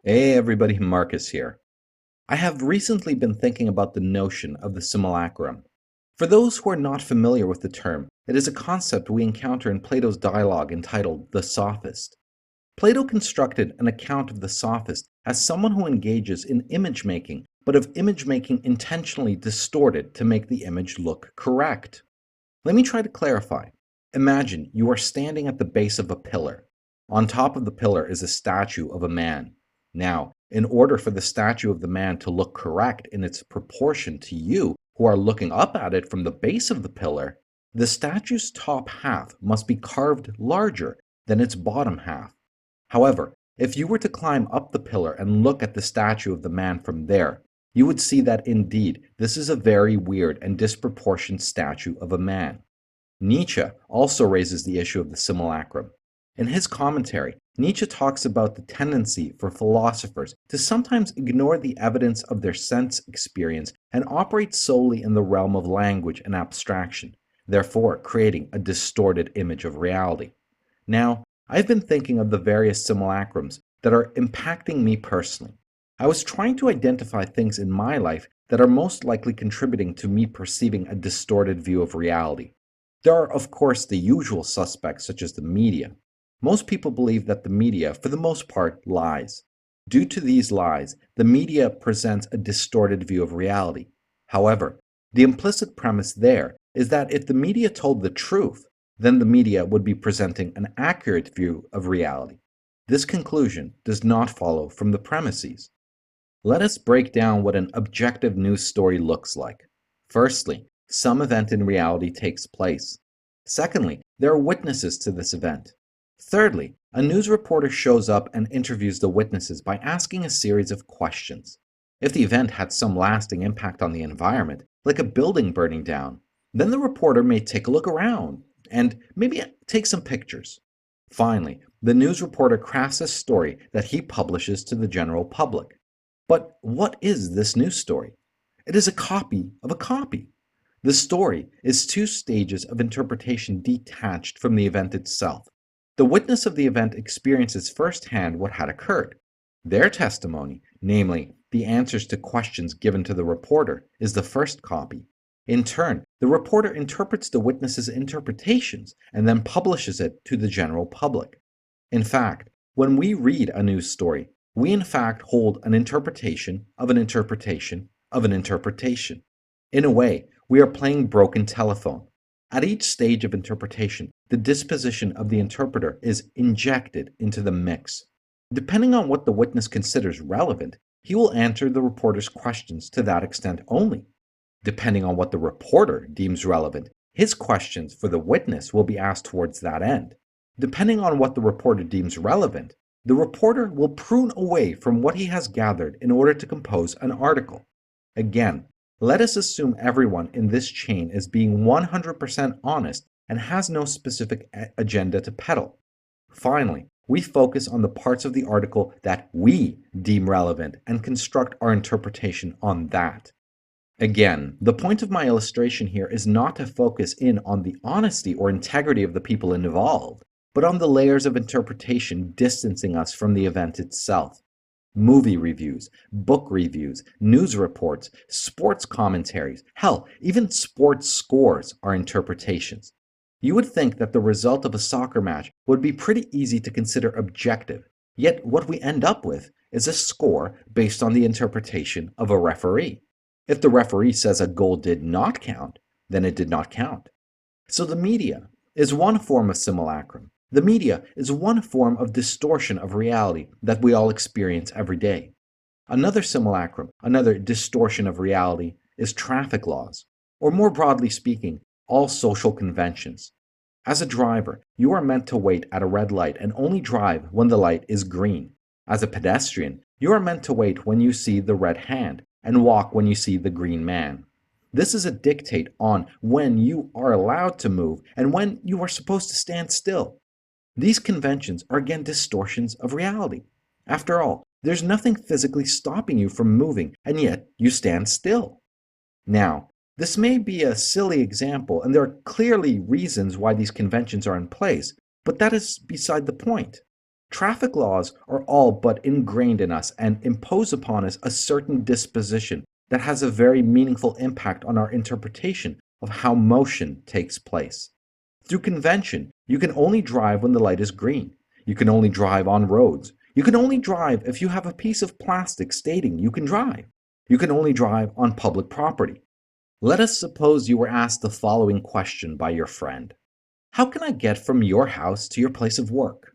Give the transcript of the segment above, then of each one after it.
Hey everybody, Marcus here. I have recently been thinking about the notion of the simulacrum. For those who are not familiar with the term, it is a concept we encounter in Plato's dialogue entitled The Sophist. Plato constructed an account of the sophist as someone who engages in image making, but of image making intentionally distorted to make the image look correct. Let me try to clarify. Imagine you are standing at the base of a pillar. On top of the pillar is a statue of a man. Now, in order for the statue of the man to look correct in its proportion to you, who are looking up at it from the base of the pillar, the statue's top half must be carved larger than its bottom half. However, if you were to climb up the pillar and look at the statue of the man from there, you would see that indeed this is a very weird and disproportioned statue of a man. Nietzsche also raises the issue of the simulacrum. In his commentary, Nietzsche talks about the tendency for philosophers to sometimes ignore the evidence of their sense experience and operate solely in the realm of language and abstraction, therefore creating a distorted image of reality. Now, I've been thinking of the various simulacrums that are impacting me personally. I was trying to identify things in my life that are most likely contributing to me perceiving a distorted view of reality. There are, of course, the usual suspects, such as the media. Most people believe that the media, for the most part, lies. Due to these lies, the media presents a distorted view of reality. However, the implicit premise there is that if the media told the truth, then the media would be presenting an accurate view of reality. This conclusion does not follow from the premises. Let us break down what an objective news story looks like. Firstly, some event in reality takes place. Secondly, there are witnesses to this event. Thirdly, a news reporter shows up and interviews the witnesses by asking a series of questions. If the event had some lasting impact on the environment, like a building burning down, then the reporter may take a look around and maybe take some pictures. Finally, the news reporter crafts a story that he publishes to the general public. But what is this news story? It is a copy of a copy. The story is two stages of interpretation detached from the event itself. The witness of the event experiences firsthand what had occurred. Their testimony, namely the answers to questions given to the reporter, is the first copy. In turn, the reporter interprets the witness's interpretations and then publishes it to the general public. In fact, when we read a news story, we in fact hold an interpretation of an interpretation of an interpretation. In a way, we are playing broken telephone. At each stage of interpretation, the disposition of the interpreter is injected into the mix. Depending on what the witness considers relevant, he will answer the reporter's questions to that extent only. Depending on what the reporter deems relevant, his questions for the witness will be asked towards that end. Depending on what the reporter deems relevant, the reporter will prune away from what he has gathered in order to compose an article. Again, let us assume everyone in this chain is being 100% honest and has no specific agenda to peddle. Finally, we focus on the parts of the article that we deem relevant and construct our interpretation on that. Again, the point of my illustration here is not to focus in on the honesty or integrity of the people involved, but on the layers of interpretation distancing us from the event itself. Movie reviews, book reviews, news reports, sports commentaries, hell, even sports scores are interpretations. You would think that the result of a soccer match would be pretty easy to consider objective, yet what we end up with is a score based on the interpretation of a referee. If the referee says a goal did not count, then it did not count. So the media is one form of simulacrum. The media is one form of distortion of reality that we all experience every day. Another simulacrum, another distortion of reality, is traffic laws, or more broadly speaking, all social conventions. As a driver, you are meant to wait at a red light and only drive when the light is green. As a pedestrian, you are meant to wait when you see the red hand and walk when you see the green man. This is a dictate on when you are allowed to move and when you are supposed to stand still. These conventions are again distortions of reality. After all, there's nothing physically stopping you from moving, and yet you stand still. Now, this may be a silly example, and there are clearly reasons why these conventions are in place, but that is beside the point. Traffic laws are all but ingrained in us and impose upon us a certain disposition that has a very meaningful impact on our interpretation of how motion takes place. Through convention, you can only drive when the light is green. You can only drive on roads. You can only drive if you have a piece of plastic stating you can drive. You can only drive on public property. Let us suppose you were asked the following question by your friend: how can I get from your house to your place of work?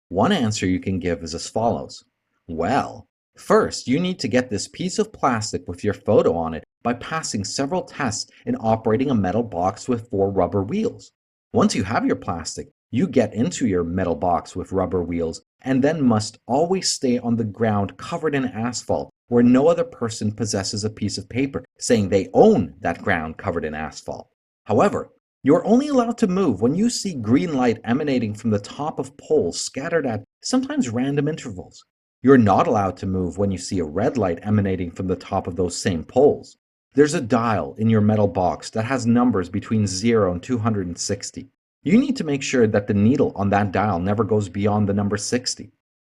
One answer you can give is as follows: well, first you need to get this piece of plastic with your photo on it by passing several tests in operating a metal box with 4 rubber wheels. Once you have your plastic, you get into your metal box with rubber wheels and then must always stay on the ground covered in asphalt where no other person possesses a piece of paper saying they own that ground covered in asphalt. However, you are only allowed to move when you see green light emanating from the top of poles scattered at sometimes random intervals. You're not allowed to move when you see a red light emanating from the top of those same poles. There's a dial in your metal box that has numbers between 0 and 260. You need to make sure that the needle on that dial never goes beyond the number 60.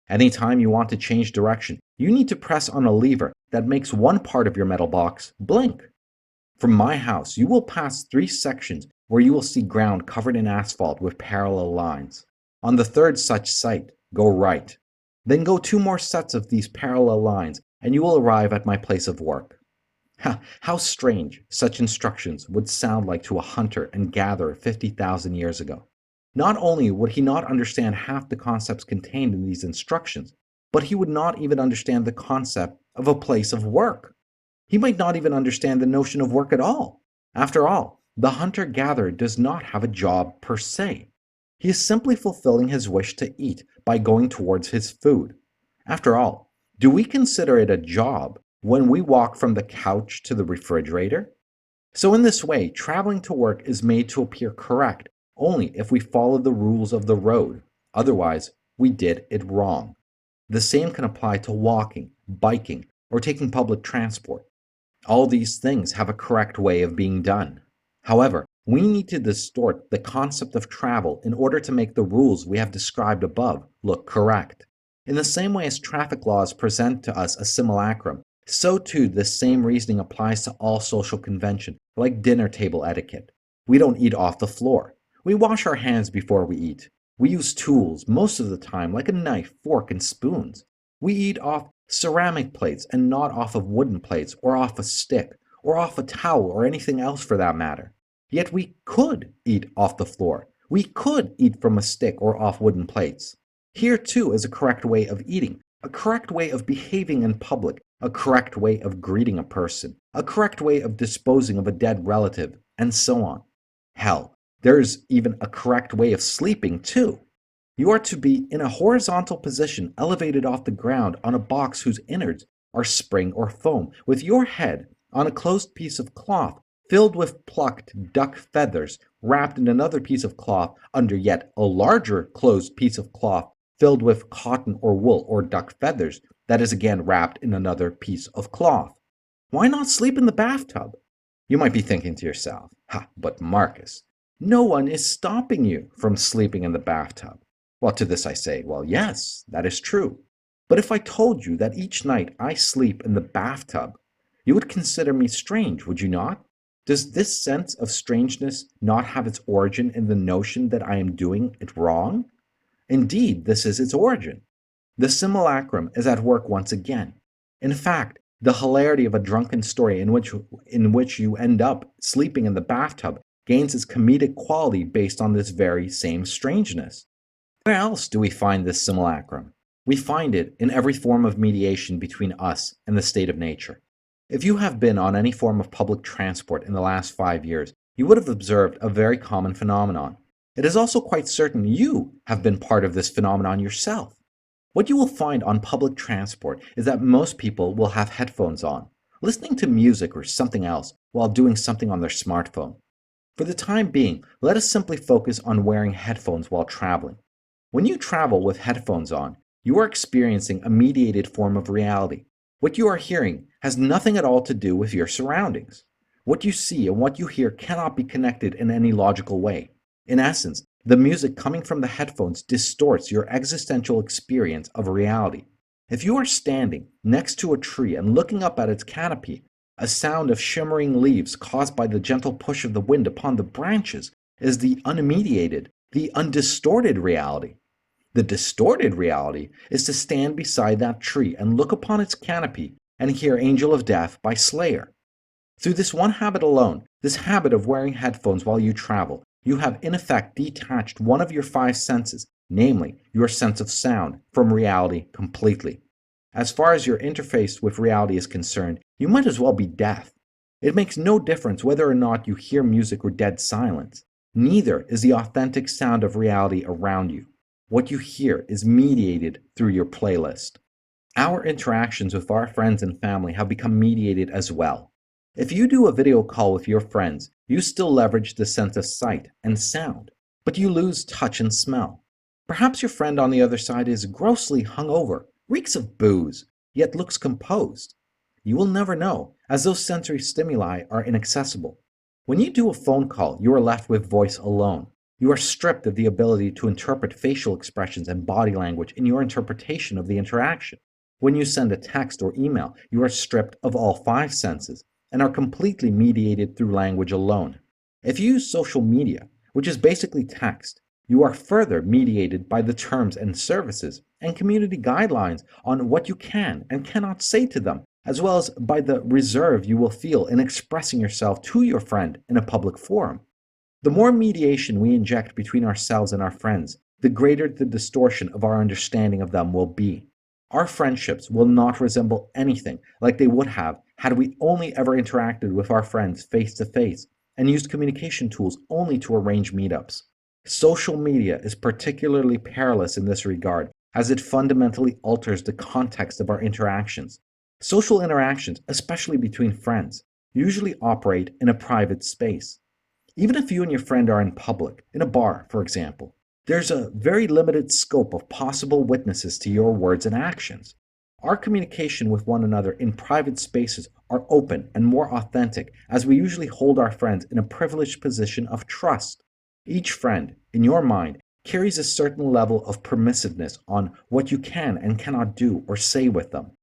Anytime you want to change direction, you need to press on a lever that makes one part of your metal box blink. From my house, you will pass 3 sections where you will see ground covered in asphalt with parallel lines. On the third such site, go right. Then go 2 more sets of these parallel lines, and you will arrive at my place of work. How strange such instructions would sound like to a hunter and gatherer 50,000 years ago. Not only would he not understand half the concepts contained in these instructions, but he would not even understand the concept of a place of work. He might not even understand the notion of work at all. After all, the hunter-gatherer does not have a job per se. He is simply fulfilling his wish to eat by going towards his food. After all, do we consider it a job when we walk from the couch to the refrigerator? So in this way, traveling to work is made to appear correct only if we follow the rules of the road. Otherwise, we did it wrong. The same can apply to walking, biking, or taking public transport. All these things have a correct way of being done. However, we need to distort the concept of travel in order to make the rules we have described above look correct. In the same way as traffic laws present to us a simulacrum, so too the same reasoning applies to all social convention, like dinner table etiquette. We don't eat off the floor. We wash our hands before we eat. We use tools most of the time, like a knife, fork, and spoons. We eat off ceramic plates and not off of wooden plates or off a stick or off a towel or anything else for that matter. Yet we could eat off the floor. We could eat from a stick or off wooden plates. Here too is a correct way of eating, a correct way of behaving in public, a correct way of greeting a person, a correct way of disposing of a dead relative, and so on. Hell, there's even a correct way of sleeping too. You are to be in a horizontal position elevated off the ground on a box whose innards are spring or foam, with your head on a closed piece of cloth filled with plucked duck feathers wrapped in another piece of cloth under yet a larger closed piece of cloth filled with cotton or wool or duck feathers that is again wrapped in another piece of cloth. Why not sleep in the bathtub? You might be thinking to yourself, but Marcus, no one is stopping you from sleeping in the bathtub. Well, to this I say, well, yes, that is true. But if I told you that each night I sleep in the bathtub, you would consider me strange, would you not? Does this sense of strangeness not have its origin in the notion that I am doing it wrong? Indeed, this is its origin. The simulacrum is at work once again. In fact, the hilarity of a drunken story in which you end up sleeping in the bathtub gains its comedic quality based on this very same strangeness. Where else do we find this simulacrum? We find it in every form of mediation between us and the state of nature. If you have been on any form of public transport in the last 5 years, you would have observed a very common phenomenon. It is also quite certain you have been part of this phenomenon yourself. What you will find on public transport is that most people will have headphones on, listening to music or something else while doing something on their smartphone. For the time being, let us simply focus on wearing headphones while traveling. When you travel with headphones on, you are experiencing a mediated form of reality. What you are hearing has nothing at all to do with your surroundings. What you see and what you hear cannot be connected in any logical way. In essence, The music coming from the headphones distorts your existential experience of reality. If you are standing next to a tree and looking up at its canopy, a sound of shimmering leaves caused by the gentle push of the wind upon the branches is the unmediated, the undistorted reality. The distorted reality is to stand beside that tree and look upon its canopy and hear Angel of Death by Slayer. Through this one habit alone, this habit of wearing headphones while you travel, you have in effect detached one of your five senses, namely your sense of sound, from reality completely. As far as your interface with reality is concerned, you might as well be deaf. It makes no difference whether or not you hear music or dead silence. Neither is the authentic sound of reality around you. What you hear is mediated through your playlist. Our interactions with our friends and family have become mediated as well. If you do a video call with your friends, you still leverage the sense of sight and sound, but you lose touch and smell. Perhaps your friend on the other side is grossly hungover, reeks of booze, yet looks composed. You will never know, as those sensory stimuli are inaccessible. When you do a phone call, you are left with voice alone. You are stripped of the ability to interpret facial expressions and body language in your interpretation of the interaction. When you send a text or email, you are stripped of all five senses and are completely mediated through language alone. If you use social media, which is basically text, you are further mediated by the terms and services and community guidelines on what you can and cannot say to them, as well as by the reserve you will feel in expressing yourself to your friend in a public forum. The more mediation we inject between ourselves and our friends, the greater the distortion of our understanding of them will be. Our friendships will not resemble anything like they would have had we only ever interacted with our friends face to face and used communication tools only to arrange meetups. Social media is particularly perilous in this regard, as it fundamentally alters the context of our interactions. Social interactions, especially between friends, usually operate in a private space. Even if you and your friend are in public, in a bar, for example, there's a very limited scope of possible witnesses to your words and actions. Our communication with one another in private spaces are open and more authentic, as we usually hold our friends in a privileged position of trust. Each friend, in your mind, carries a certain level of permissiveness on what you can and cannot do or say with them.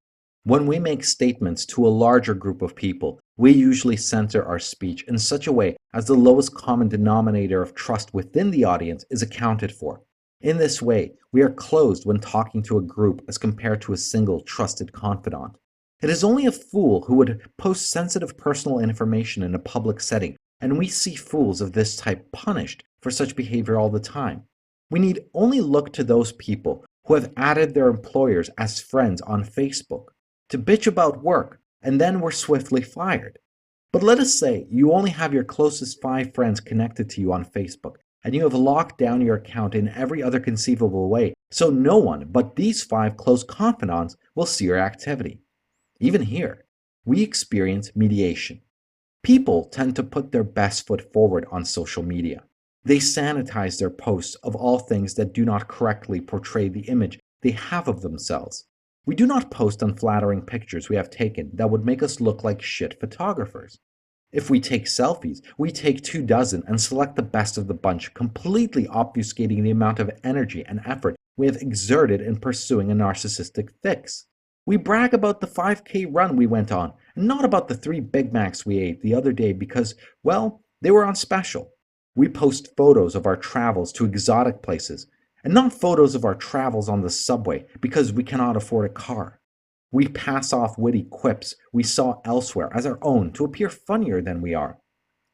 When we make statements to a larger group of people, we usually center our speech in such a way as the lowest common denominator of trust within the audience is accounted for. In this way, we are closed when talking to a group as compared to a single trusted confidant. It is only a fool who would post sensitive personal information in a public setting, and we see fools of this type punished for such behavior all the time. We need only look to those people who have added their employers as friends on Facebook to bitch about work, and then were swiftly fired. But let us say you only have your closest five friends connected to you on Facebook, and you have locked down your account in every other conceivable way, so no one but these five close confidants will see your activity. Even here, we experience mediation. People tend to put their best foot forward on social media. They sanitize their posts of all things that do not correctly portray the image they have of themselves. We do not post unflattering pictures we have taken that would make us look like shit photographers. If we take selfies, we take 24 and select the best of the bunch, completely obfuscating the amount of energy and effort we have exerted in pursuing a narcissistic fix. We brag about the 5K run we went on, and not about the 3 Big Macs we ate the other day because, well, they were on special. We post photos of our travels to exotic places, and not photos of our travels on the subway because we cannot afford a car. We pass off witty quips we saw elsewhere as our own to appear funnier than we are.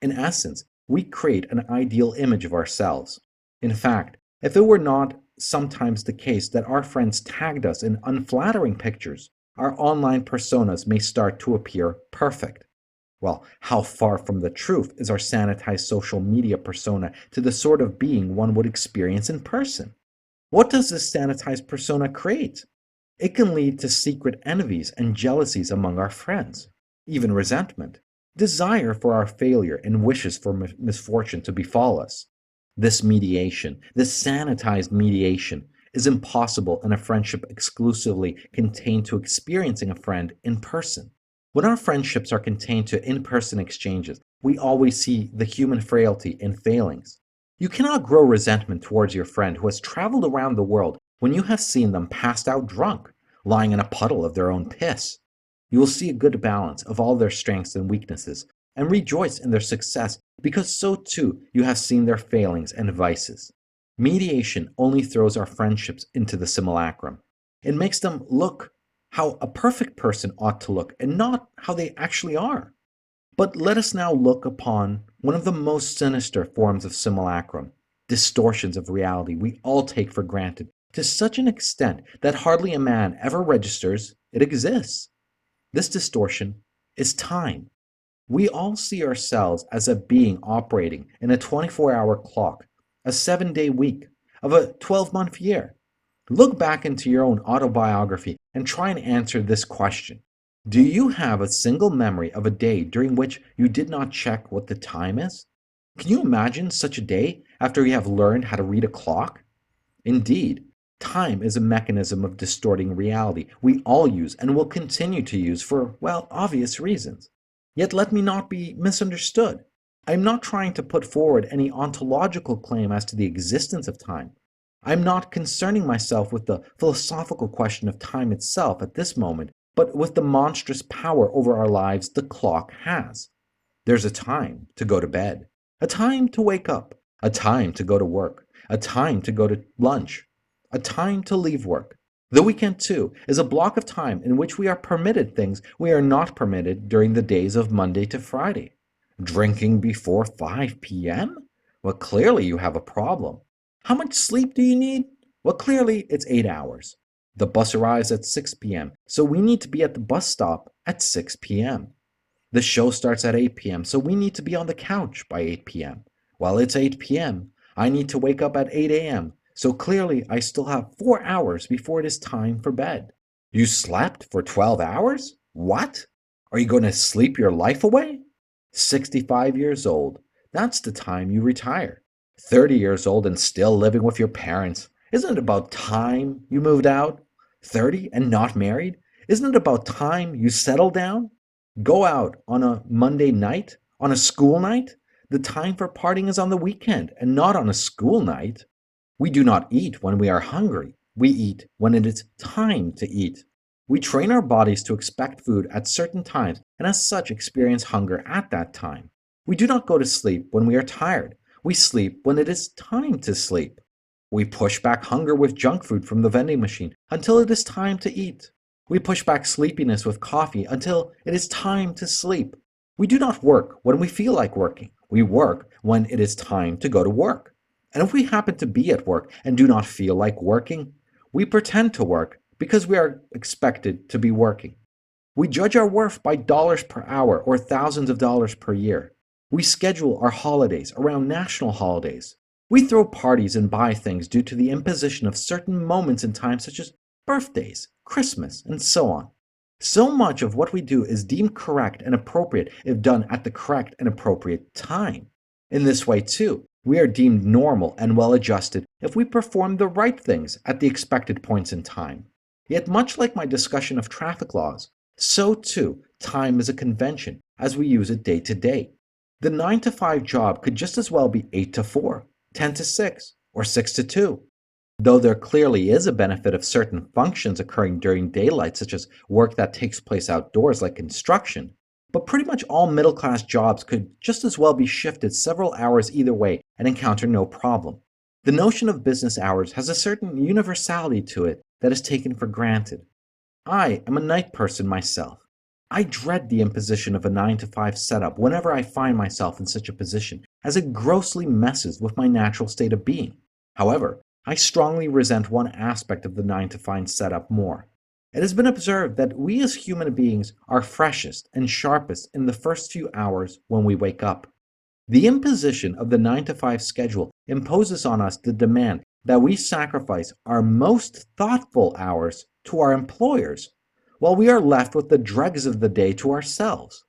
In essence, we create an ideal image of ourselves. In fact, if it were not sometimes the case that our friends tagged us in unflattering pictures, our online personas may start to appear perfect. Well, how far from the truth is our sanitized social media persona to the sort of being one would experience in person? What does this sanitized persona create? It can lead to secret envies and jealousies among our friends, even resentment, desire for our failure, and wishes for misfortune to befall us. This mediation, this sanitized mediation, is impossible in a friendship exclusively contained to experiencing a friend in person. When our friendships are contained to in-person exchanges, we always see the human frailty and failings. You cannot grow resentment towards your friend who has traveled around the world when you have seen them passed out drunk, lying in a puddle of their own piss. You will see a good balance of all their strengths and weaknesses, and rejoice in their success because so too you have seen their failings and vices. Mediation only throws our friendships into the simulacrum. It makes them look how a perfect person ought to look and not how they actually are. But let us now look upon one of the most sinister forms of simulacrum, distortions of reality we all take for granted to such an extent that hardly a man ever registers it exists. This distortion is time. We all see ourselves as a being operating in a 24-hour clock, a 7-day week, of a 12-month year. Look back into your own autobiography and try and answer this question. Do you have a single memory of a day during which you did not check what the time is? Can you imagine such a day after you have learned how to read a clock? Indeed, time is a mechanism of distorting reality we all use and will continue to use for, well, obvious reasons. Yet let me not be misunderstood. I am not trying to put forward any ontological claim as to the existence of time. I am not concerning myself with the philosophical question of time itself at this moment, but with the monstrous power over our lives the clock has. There's a time to go to bed, a time to wake up, a time to go to work, a time to go to lunch, a time to leave work. The weekend, too, is a block of time in which we are permitted things we are not permitted during the days of Monday to Friday. Drinking before 5 p.m.? Well, clearly you have a problem. How much sleep do you need? Well, clearly it's 8 hours. The bus arrives at 6 p.m., so we need to be at the bus stop at 6 p.m. The show starts at 8 p.m., so we need to be on the couch by 8 p.m. Well, it's 8 p.m. I need to wake up at 8 a.m., so clearly I still have 4 hours before it is time for bed. You slept for 12 hours? What? Are you going to sleep your life away? 65 years old. That's the time you retire. 30 years old and still living with your parents. Isn't it about time you moved out? 30 and not married? Isn't it about time you settled down? Go out on a Monday night? On a school night? The time for partying is on the weekend and not on a school night. We do not eat when we are hungry. We eat when it is time to eat. We train our bodies to expect food at certain times and as such experience hunger at that time. We do not go to sleep when we are tired. We sleep when it is time to sleep. We push back hunger with junk food from the vending machine until it is time to eat. We push back sleepiness with coffee until it is time to sleep. We do not work when we feel like working. We work when it is time to go to work. And if we happen to be at work and do not feel like working, we pretend to work because we are expected to be working. We judge our worth by dollars per hour or thousands of dollars per year. We schedule our holidays around national holidays. We throw parties and buy things due to the imposition of certain moments in time such as birthdays, Christmas, and so on. So much of what we do is deemed correct and appropriate if done at the correct and appropriate time. In this way, too, we are deemed normal and well-adjusted if we perform the right things at the expected points in time. Yet much like my discussion of traffic laws, so too time is a convention as we use it day to day. The 9 to 5 job could just as well be 8 to 4, 10 to 6, or 6 to 2. Though there clearly is a benefit of certain functions occurring during daylight, such as work that takes place outdoors like construction, but pretty much all middle-class jobs could just as well be shifted several hours either way and encounter no problem. The notion of business hours has a certain universality to it that is taken for granted. I am a night person myself. I dread the imposition of a 9 to 5 setup whenever I find myself in such a position, as it grossly messes with my natural state of being. However, I strongly resent one aspect of the 9 to 5 setup more. It has been observed that we as human beings are freshest and sharpest in the first few hours when we wake up. The imposition of the 9 to 5 schedule imposes on us the demand that we sacrifice our most thoughtful hours to our employers, while we are left with the dregs of the day to ourselves.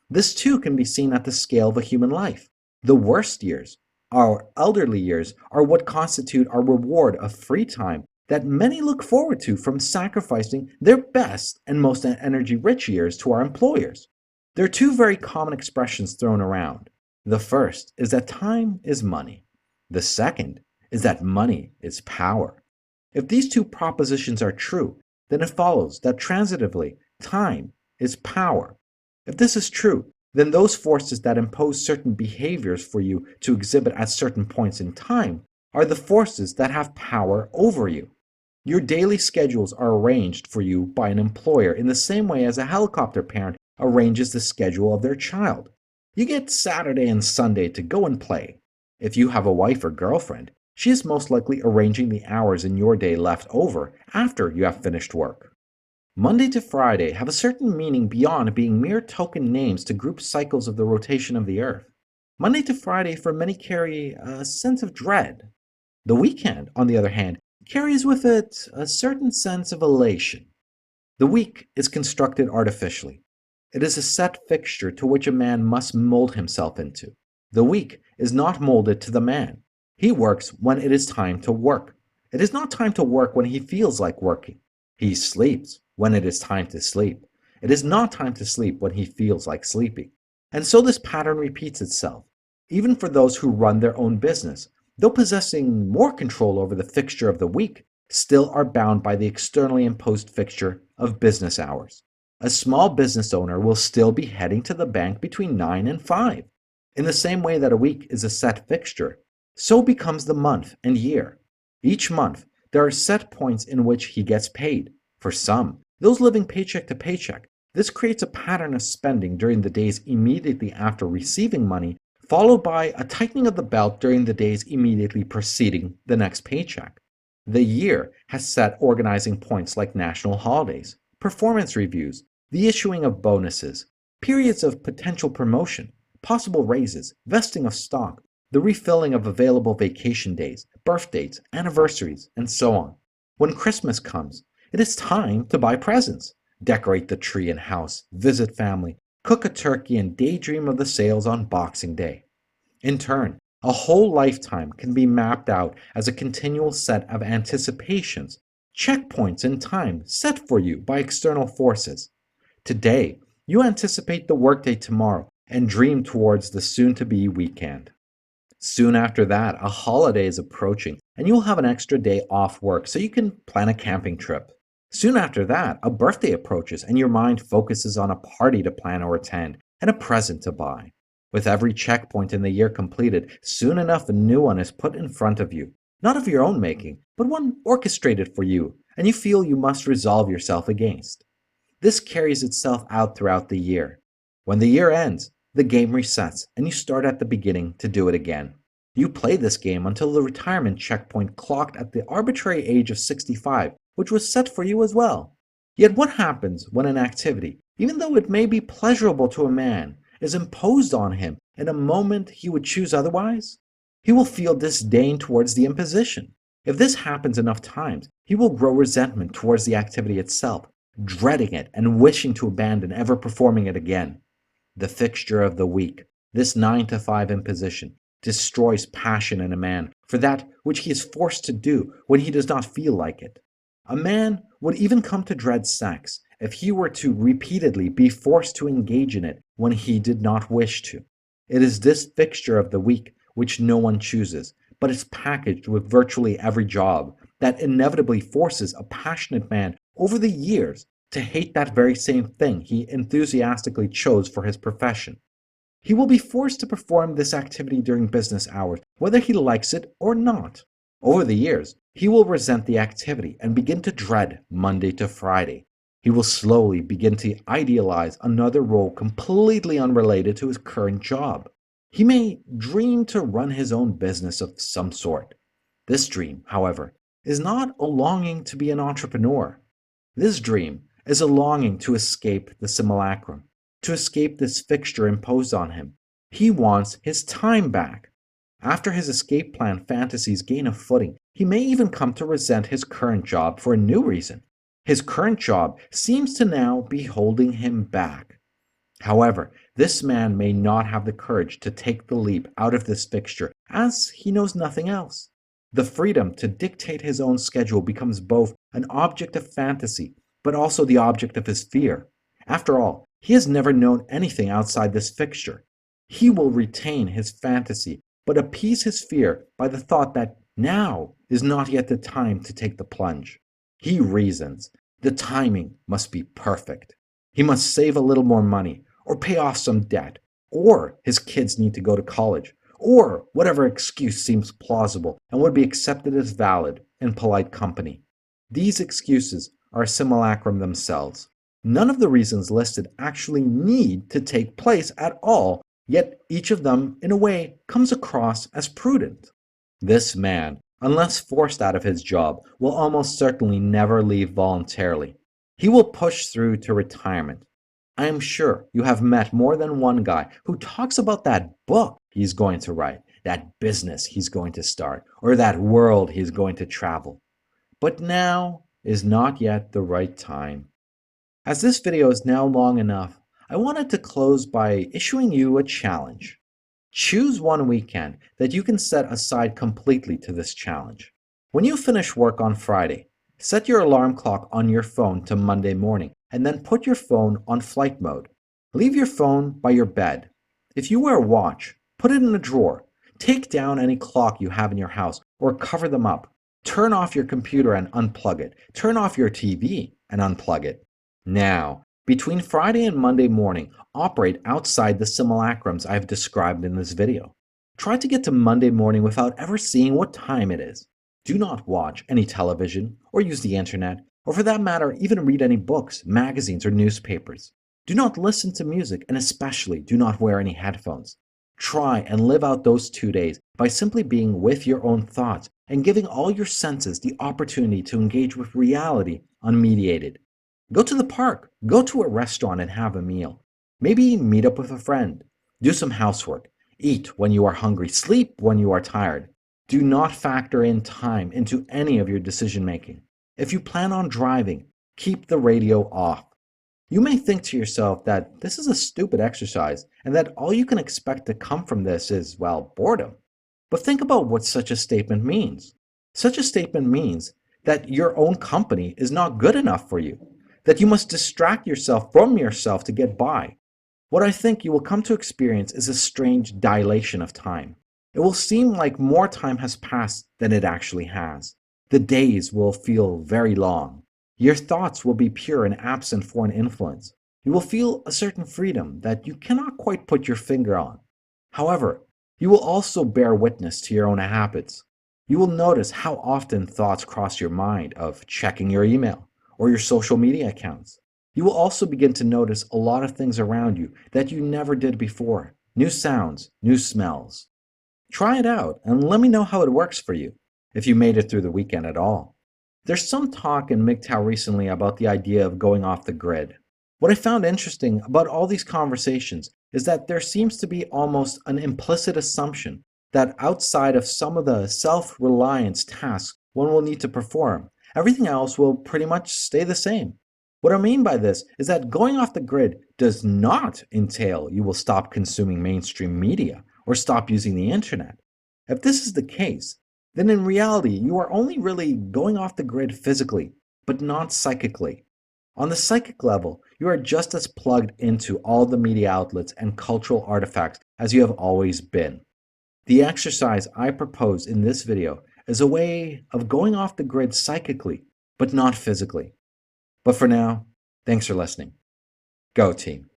This too can be seen at the scale of a human life. The worst years, our elderly years, are what constitute our reward of free time that many look forward to from sacrificing their best and most energy-rich years to our employers. There are two very common expressions thrown around. The first is that time is money. The second is that money is power. If these two propositions are true, then it follows that transitively, time is power. If this is true, then those forces that impose certain behaviors for you to exhibit at certain points in time are the forces that have power over you. Your daily schedules are arranged for you by an employer in the same way as a helicopter parent arranges the schedule of their child. You get Saturday and Sunday to go and play. If you have a wife or girlfriend, she is most likely arranging the hours in your day left over after you have finished work. Monday to Friday have a certain meaning beyond being mere token names to group cycles of the rotation of the earth. Monday to Friday for many carry a sense of dread. The weekend, on the other hand, carries with it a certain sense of elation. The week is constructed artificially. It is a set fixture to which a man must mold himself into. The week is not molded to the man. He works when it is time to work. It is not time to work when he feels like working. He sleeps when it is time to sleep. It is not time to sleep when he feels like sleeping. And so this pattern repeats itself, even for those who run their own business. Though possessing more control over the fixture of the week, still are bound by the externally imposed fixture of business hours. A small business owner will still be heading to the bank between 9 and 5. In the same way that a week is a set fixture, so becomes the month and year. Each month, there are set points in which he gets paid. For some, those living paycheck to paycheck, this creates a pattern of spending during the days immediately after receiving money, followed by a tightening of the belt during the days immediately preceding the next paycheck. The year has set organizing points like national holidays, performance reviews, the issuing of bonuses, periods of potential promotion, possible raises, vesting of stock, the refilling of available vacation days, birth dates, anniversaries, and so on. When Christmas comes, it is time to buy presents, decorate the tree and house, visit family, cook a turkey, and daydream of the sales on Boxing Day. In turn, a whole lifetime can be mapped out as a continual set of anticipations, checkpoints in time set for you by external forces. Today, you anticipate the workday tomorrow and dream towards the soon-to-be weekend. Soon after that, a holiday is approaching, and you'll have an extra day off work so you can plan a camping trip. Soon after that, a birthday approaches, and your mind focuses on a party to plan or attend and a present to buy. With every checkpoint in the year completed, soon enough a new one is put in front of you, not of your own making, but one orchestrated for you, and you feel you must resolve yourself against. This carries itself out throughout the year. When the year ends, the game resets, and you start at the beginning to do it again. You play this game until the retirement checkpoint clocked at the arbitrary age of 65, which was set for you as well. Yet what happens when an activity, even though it may be pleasurable to a man, is imposed on him in a moment he would choose otherwise? He will feel disdain towards the imposition. If this happens enough times, he will grow resentment towards the activity itself, dreading it and wishing to abandon ever performing it again. The fixture of the week, this 9 to 5 imposition, destroys passion in a man for that which he is forced to do when he does not feel like it. A man would even come to dread sex if he were to repeatedly be forced to engage in it when he did not wish to. It is this fixture of the week which no one chooses, but is packaged with virtually every job, that inevitably forces a passionate man over the years to hate that very same thing he enthusiastically chose for his profession. He will be forced to perform this activity during business hours, whether he likes it or not. Over the years, he will resent the activity and begin to dread Monday to Friday. He will slowly begin to idealize another role completely unrelated to his current job. He may dream to run his own business of some sort. This dream, however, is not a longing to be an entrepreneur. This dream is a longing to escape the simulacrum, to escape this fixture imposed on him. He wants his time back. After his escape plan fantasies gain a footing, he may even come to resent his current job for a new reason. His current job seems to now be holding him back. However, this man may not have the courage to take the leap out of this fixture, as he knows nothing else. The freedom to dictate his own schedule becomes both an object of fantasy, but also the object of his fear. After all, he has never known anything outside this fixture. He will retain his fantasy, but appease his fear by the thought that now is not yet the time to take the plunge. He reasons the timing must be perfect. He must save a little more money, or pay off some debt, or his kids need to go to college, or whatever excuse seems plausible and would be accepted as valid in polite company. These excuses are a simulacrum themselves. None of the reasons listed actually need to take place at all, yet each of them, in a way, comes across as prudent. This man, unless forced out of his job, will almost certainly never leave voluntarily. He will push through to retirement. I am sure you have met more than one guy who talks about that book he's going to write, that business he's going to start, or that world he's going to travel. But now is not yet the right time. As this video is now long enough, I wanted to close by issuing you a challenge. Choose one weekend that you can set aside completely to this challenge. When you finish work on Friday, set your alarm clock on your phone to Monday morning and then put your phone on flight mode. Leave your phone by your bed. If you wear a watch, put it in a drawer. Take down any clock you have in your house or cover them up. Turn off your computer and unplug it. Turn off your TV and unplug it. Now, between Friday and Monday morning, operate outside the simulacrums I have described in this video. Try to get to Monday morning without ever seeing what time it is. Do not watch any television or use the internet, or for that matter, even read any books, magazines, or newspapers. Do not listen to music, and especially do not wear any headphones. Try and live out those 2 days by simply being with your own thoughts and giving all your senses the opportunity to engage with reality unmediated. Go to the park, go to a restaurant and have a meal. Maybe meet up with a friend. Do some housework. Eat when you are hungry. Sleep when you are tired. Do not factor in time into any of your decision making. If you plan on driving, keep the radio off. You may think to yourself that this is a stupid exercise and that all you can expect to come from this is, well, boredom. But think about what such a statement means. Such a statement means that your own company is not good enough for you, that you must distract yourself from yourself to get by. What I think you will come to experience is a strange dilation of time. It will seem like more time has passed than it actually has. The days will feel very long. Your thoughts will be pure and absent foreign influence. You will feel a certain freedom that you cannot quite put your finger on. However, you will also bear witness to your own habits. You will notice how often thoughts cross your mind of checking your email or your social media accounts. You will also begin to notice a lot of things around you that you never did before. New sounds, new smells. Try it out and let me know how it works for you, if you made it through the weekend at all. There's some talk in MGTOW recently about the idea of going off the grid. What I found interesting about all these conversations is that there seems to be almost an implicit assumption that outside of some of the self-reliance tasks one will need to perform, everything else will pretty much stay the same. What I mean by this is that going off the grid does not entail you will stop consuming mainstream media or stop using the internet. If this is the case, then in reality you are only really going off the grid physically, but not psychically. On the psychic level, you are just as plugged into all the media outlets and cultural artifacts as you have always been. The exercise I propose in this video is a way of going off the grid psychically, but not physically. But for now, thanks for listening. Go team.